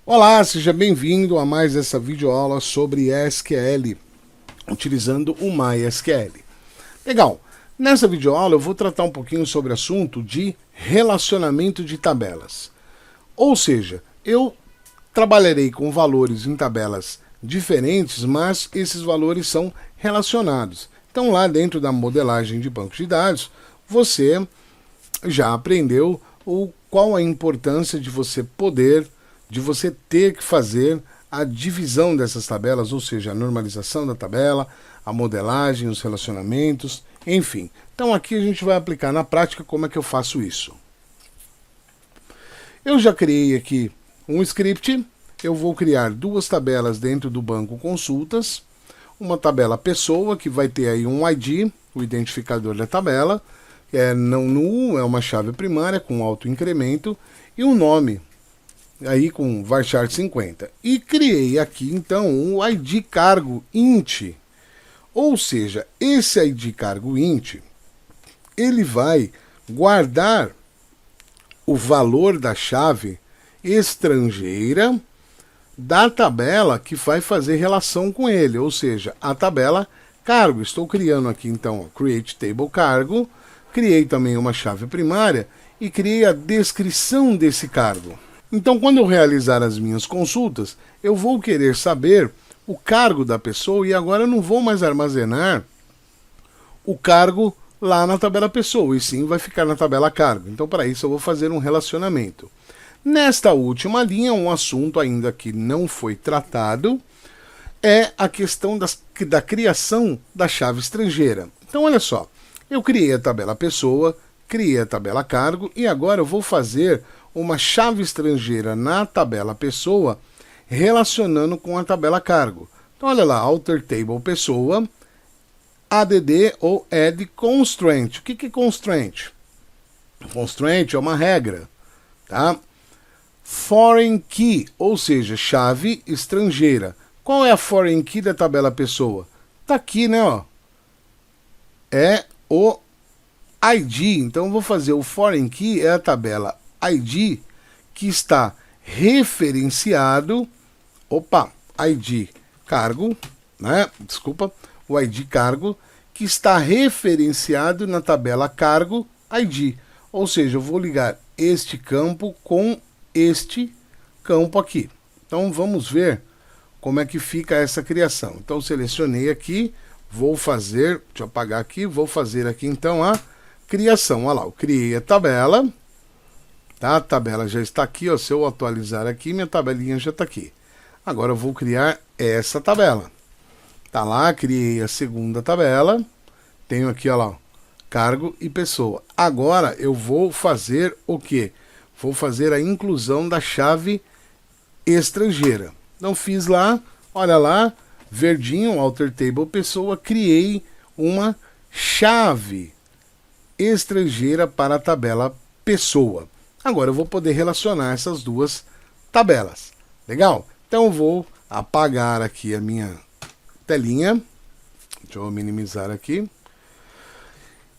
Olá, seja bem-vindo a mais essa videoaula sobre SQL, utilizando o MySQL. Legal, nessa videoaula eu vou tratar um pouquinho sobre o assunto de relacionamento de tabelas. Ou seja, eu trabalharei com valores em tabelas diferentes, mas esses valores são relacionados. Então lá dentro da modelagem de banco de dados, você já aprendeu qual a importância de você ter que fazer a divisão dessas tabelas, ou seja, a normalização da tabela, a modelagem, os relacionamentos, enfim. Então aqui a gente vai aplicar na prática como é que eu faço isso. Eu já criei aqui um script, eu vou criar duas tabelas dentro do banco consultas, uma tabela pessoa, que vai ter aí um ID, o identificador da tabela, não null, é uma chave primária com alto incremento, e um nome, aí com varchar 50. E criei aqui então um ID cargo int, ou seja, esse ID cargo int, ele vai guardar o valor da chave estrangeira da tabela que vai fazer relação com ele, ou seja, a tabela cargo. Estou criando aqui então create table cargo, criei também uma chave primária e criei a descrição desse cargo. Então, quando eu realizar as minhas consultas, eu vou querer saber o cargo da pessoa e agora eu não vou mais armazenar o cargo lá na tabela pessoa, e sim vai ficar na tabela cargo. Então, para isso, eu vou fazer um relacionamento. Nesta última linha, um assunto ainda que não foi tratado é a questão da criação da chave estrangeira. Então, olha só, eu criei a tabela pessoa, criei a tabela cargo e agora eu vou fazer uma chave estrangeira na tabela pessoa relacionando com a tabela cargo. Então, olha lá, alter table pessoa, add ou add constraint. O que é constraint? Constraint é uma regra, tá? Foreign key, ou seja, chave estrangeira. Qual é a foreign key da tabela pessoa? Tá aqui, né, ó. É o ID. Então, eu vou fazer o foreign key, é a tabela ID que está referenciado, ID cargo, né? Desculpa, o ID cargo que está referenciado na tabela cargo ID. Ou seja, eu vou ligar este campo com este campo aqui. Então vamos ver como é que fica essa criação. Então selecionei aqui, vou fazer, deixa eu apagar aqui, vou fazer aqui então a criação. Olha lá, eu criei a tabela, tá? A tabela já está aqui, ó. Se eu atualizar aqui, minha tabelinha já está aqui. Agora eu vou criar essa tabela. Tá lá, criei a segunda tabela, tenho aqui, ó lá, cargo e pessoa. Agora eu vou fazer o quê? Vou fazer a inclusão da chave estrangeira. Então fiz lá, olha lá, verdinho, alter table pessoa, criei uma chave estrangeira para a tabela pessoa. Agora eu vou poder relacionar essas duas tabelas. Legal? Então eu vou apagar aqui a minha telinha. Deixa eu minimizar aqui.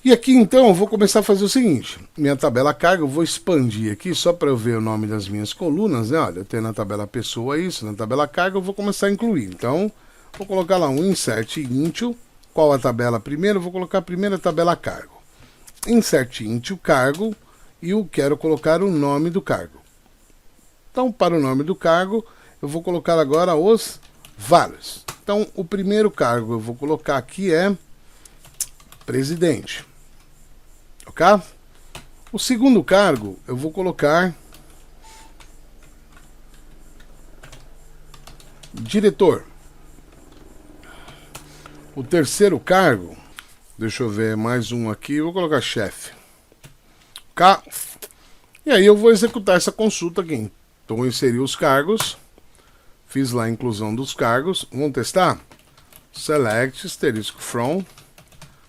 E aqui então eu vou começar a fazer o seguinte, minha tabela carga eu vou expandir aqui só para eu ver o nome das minhas colunas, né? Olha, eu tenho na tabela pessoa isso, na tabela carga eu vou começar a incluir. Então, vou colocar lá um insert into, qual a tabela primeiro? Eu vou colocar a primeira tabela cargo. Insert into cargo e eu quero colocar o nome do cargo. Então, para o nome do cargo, eu vou colocar agora os vários. Então, o primeiro cargo eu vou colocar aqui é presidente. Ok? O segundo cargo eu vou colocar diretor. O terceiro cargo, deixa eu ver mais um aqui, eu vou colocar chefe. Ok? E aí eu vou executar essa consulta aqui. Então eu inseri os cargos, fiz lá a inclusão dos cargos. Vamos testar? Select asterisco from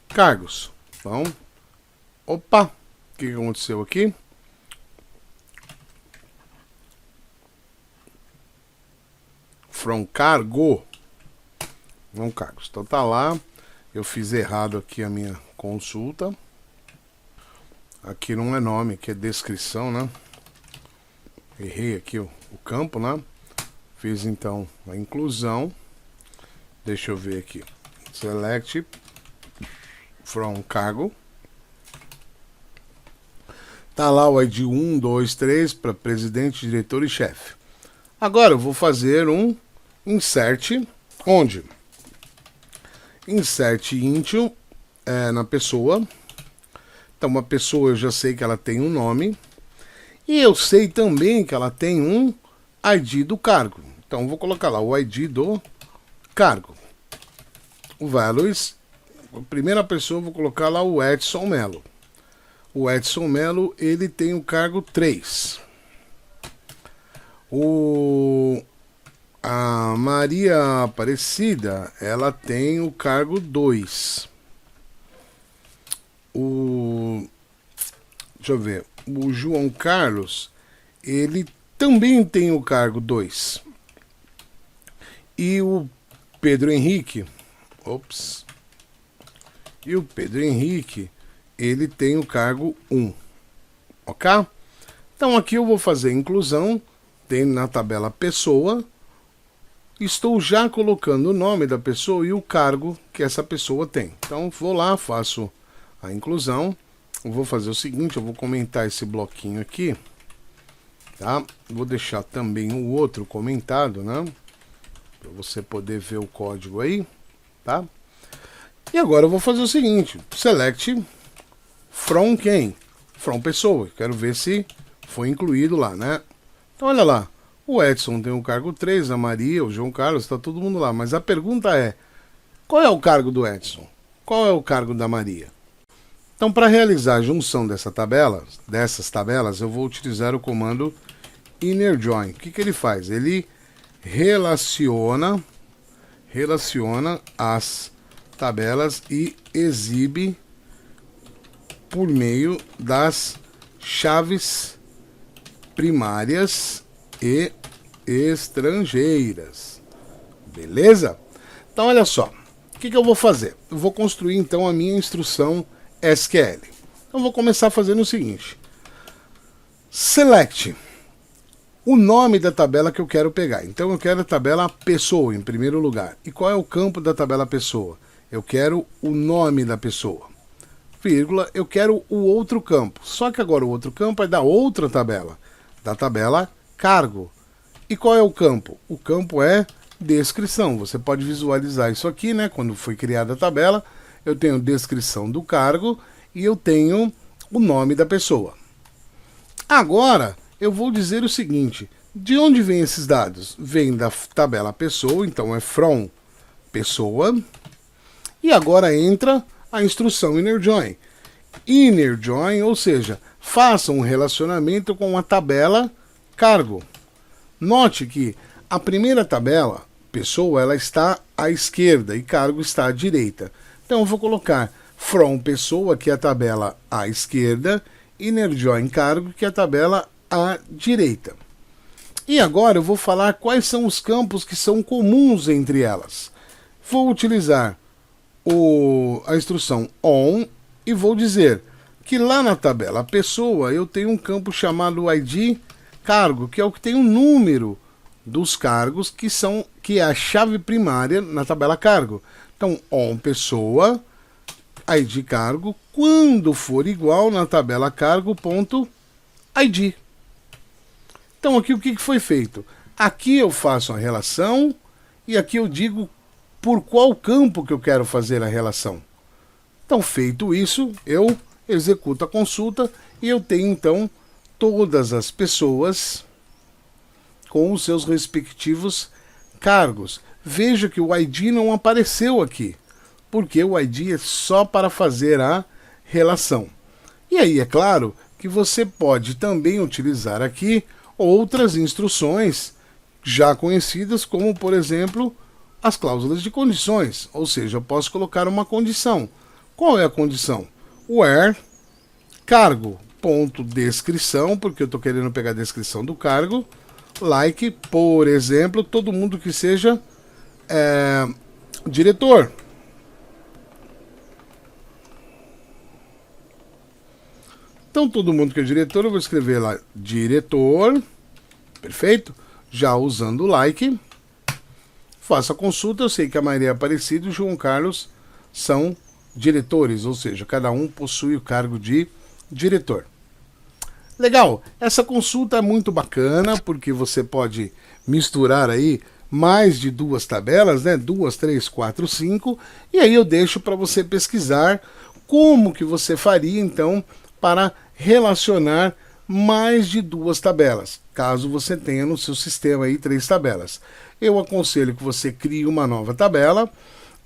cargos. Então, o que aconteceu aqui? From cargo. From cargos. Então tá lá. Eu fiz errado aqui a minha consulta. Aqui não é nome, aqui é descrição, né? Errei aqui o campo, né? Fiz então a inclusão. Deixa eu ver aqui. Select from cargo. Tá lá o ID 1, 2, 3 para presidente, diretor e chefe. Agora eu vou fazer um insert, onde? Insert into na pessoa. Então uma pessoa eu já sei que ela tem um nome. E eu sei também que ela tem um ID do cargo. Então eu vou colocar lá o ID do cargo. O values, a primeira pessoa eu vou colocar lá o Edson Melo. O Edson Melo, ele tem o cargo 3. A Maria Aparecida, ela tem o cargo 2. Deixa eu ver. O João Carlos, ele também tem o cargo 2. E o Pedro Henrique, e o Pedro Henrique, ele tem o cargo 1. Ok? Então aqui eu vou fazer a inclusão, tem na tabela pessoa, estou já colocando o nome da pessoa e o cargo que essa pessoa tem. Então vou lá, faço a inclusão. Eu vou fazer o seguinte, eu vou comentar esse bloquinho aqui, tá? Vou deixar também o outro comentado, né? Para você poder ver o código aí, tá? E agora eu vou fazer o seguinte, select from quem? From pessoa. Quero ver se foi incluído lá, né? Então olha lá, o Edson tem o cargo 3, a Maria, o João Carlos, está todo mundo lá. Mas a pergunta é, qual é o cargo do Edson? Qual é o cargo da Maria? Então, para realizar a junção dessas tabelas, eu vou utilizar o comando inner join. O que ele faz? Ele relaciona as tabelas e exibe por meio das chaves primárias e estrangeiras. Beleza? Então, olha só. O que eu vou fazer? Eu vou construir, então, a minha instrução SQL. Então vou começar fazendo o seguinte. Select o nome da tabela que eu quero pegar. Então eu quero a tabela pessoa em primeiro lugar. E qual é o campo da tabela pessoa? Eu quero o nome da pessoa. Vírgula, eu quero o outro campo. Só que agora o outro campo é da outra tabela. Da tabela cargo. E qual é o campo? O campo é descrição. Você pode visualizar isso aqui, né? Quando foi criada a tabela, eu tenho descrição do cargo e eu tenho o nome da pessoa. Agora, eu vou dizer o seguinte, de onde vêm esses dados? Vem da tabela pessoa, então é from pessoa, e agora entra a instrução inner join. Inner join, ou seja, faça um relacionamento com a tabela cargo. Note que a primeira tabela, pessoa, ela está à esquerda e cargo está à direita. Então eu vou colocar from pessoa, que é a tabela à esquerda, inner join cargo, que é a tabela à direita. E agora eu vou falar quais são os campos que são comuns entre elas. Vou utilizar a instrução on e vou dizer que lá na tabela pessoa eu tenho um campo chamado ID cargo, que é o que tem o número dos cargos que é a chave primária na tabela cargo. Então, on pessoa, ID cargo, quando for igual na tabela cargo.id. Então, aqui o que foi feito? Aqui eu faço a relação e aqui eu digo por qual campo que eu quero fazer a relação. Então, feito isso, eu executo a consulta e eu tenho, então, todas as pessoas com os seus respectivos cargos. Veja que o ID não apareceu aqui, porque o ID é só para fazer a relação. E aí, é claro que você pode também utilizar aqui outras instruções já conhecidas, como, por exemplo, as cláusulas de condições. Ou seja, eu posso colocar uma condição. Qual é a condição? Where cargo.descrição, porque eu estou querendo pegar a descrição do cargo, like, por exemplo, todo mundo que seja diretor. Então, todo mundo que é diretor, eu vou escrever lá, diretor, perfeito? já usando o like. Faça a consulta. Eu sei que a Maria Aparecida e o João Carlos são diretores, ou seja, cada um possui o cargo de diretor. Legal, essa consulta é muito bacana, porque você pode misturar aí mais de duas tabelas, né? 2, 3, 4, 5, e aí eu deixo para você pesquisar como que você faria, então, para relacionar mais de duas tabelas, caso você tenha no seu sistema aí 3 tabelas. Eu aconselho que você crie uma nova tabela,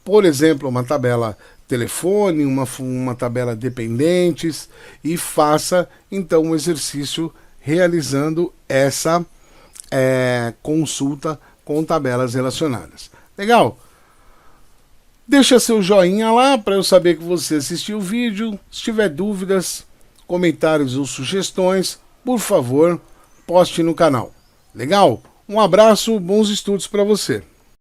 por exemplo, uma tabela telefone, uma tabela dependentes, e faça então um exercício realizando essa consulta com tabelas relacionadas. Legal? Deixa seu joinha lá para eu saber que você assistiu o vídeo. Se tiver dúvidas, comentários ou sugestões, por favor, poste no canal. Legal? Um abraço, bons estudos para você.